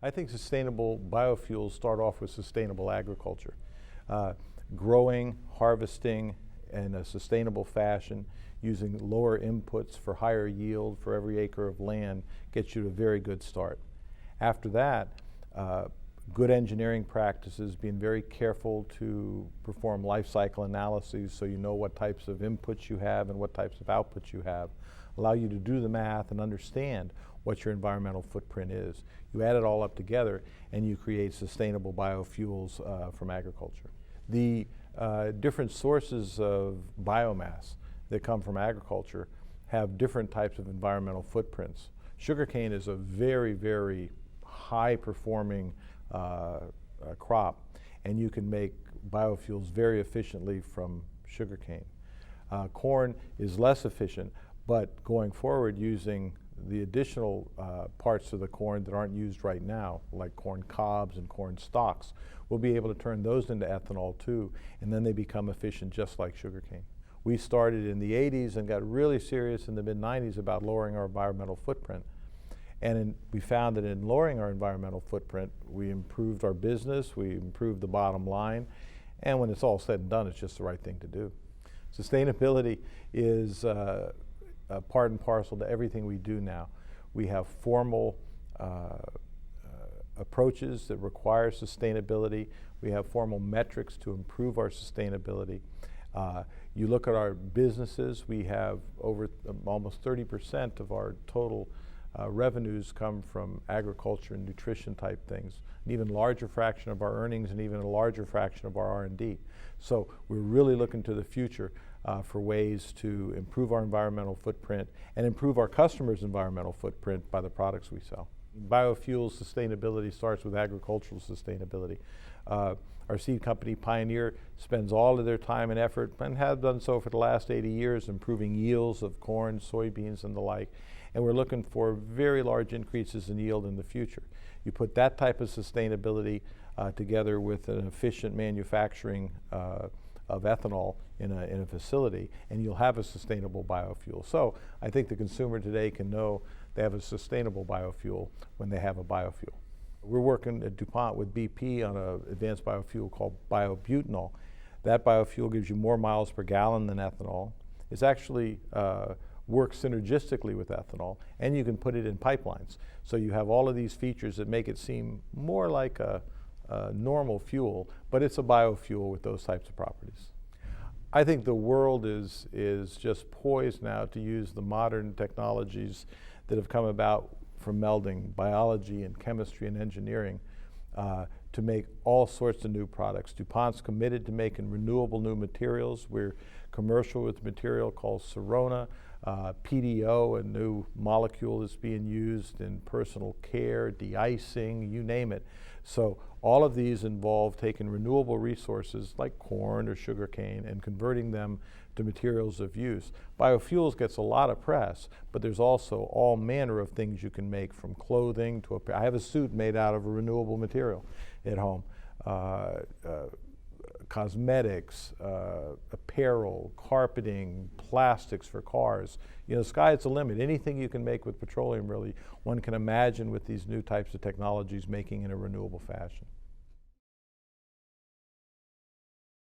I think sustainable biofuels start off with sustainable agriculture. Growing, harvesting in a sustainable fashion, using lower inputs for higher yield for every acre of land gets you to a very good start. After that, good engineering practices, being very careful to perform life cycle analyses so you know what types of inputs you have and what types of outputs you have, allow you to do the math and understand what your environmental footprint is. You add it all up together and you create sustainable biofuels from agriculture. The different sources of biomass that come from agriculture have different types of environmental footprints. Sugarcane is a very, very high performing crop, and you can make biofuels very efficiently from sugarcane. Corn is less efficient, but going forward, using the additional parts of the corn that aren't used right now, like corn cobs and corn stalks, we'll be able to turn those into ethanol too, and then they become efficient just like sugarcane. We started in the 80s and got really serious in the mid-90s about lowering our environmental footprint. And we found that in lowering our environmental footprint, we improved our business, we improved the bottom line, and when it's all said and done, it's just the right thing to do. Sustainability is part and parcel to everything we do now. We have formal approaches that require sustainability. We have formal metrics to improve our sustainability. You look at our businesses, we have over almost 30% of our total revenues come from agriculture and nutrition type things, an even larger fraction of our earnings and even a larger fraction of our R&D. So we're really looking to the future for ways to improve our environmental footprint and improve our customers' environmental footprint by the products we sell. Biofuels sustainability starts with agricultural sustainability. Our seed company, Pioneer, spends all of their time and effort, and have done so for the last 80 years, improving yields of corn, soybeans, and the like. And we're looking for very large increases in yield in the future. You put that type of sustainability together with an efficient manufacturing of ethanol in a facility, and you'll have a sustainable biofuel. So I think the consumer today can know they have a sustainable biofuel when they have a biofuel. We're working at Dupont with BP on an advanced biofuel called biobutanol. That biofuel gives you more miles per gallon than ethanol. It's actually works synergistically with ethanol, and you can put it in pipelines. So you have all of these features that make it seem more like a normal fuel, but it's a biofuel with those types of properties. I think the world is just poised now to use the modern technologies that have come about from melding biology and chemistry and engineering to make all sorts of new products. DuPont's committed to making renewable new materials. We're commercial with material called Serona. PDO, a new molecule that's being used in personal care, de-icing, you name it. So all of these involve taking renewable resources like corn or sugarcane and converting them to materials of use. Biofuels gets a lot of press, but there's also all manner of things you can make, from clothing to I have a suit made out of a renewable material at home. Cosmetics, apparel, carpeting, plastics for cars. You know, the sky's the limit. Anything you can make with petroleum, really, one can imagine with these new types of technologies making in a renewable fashion.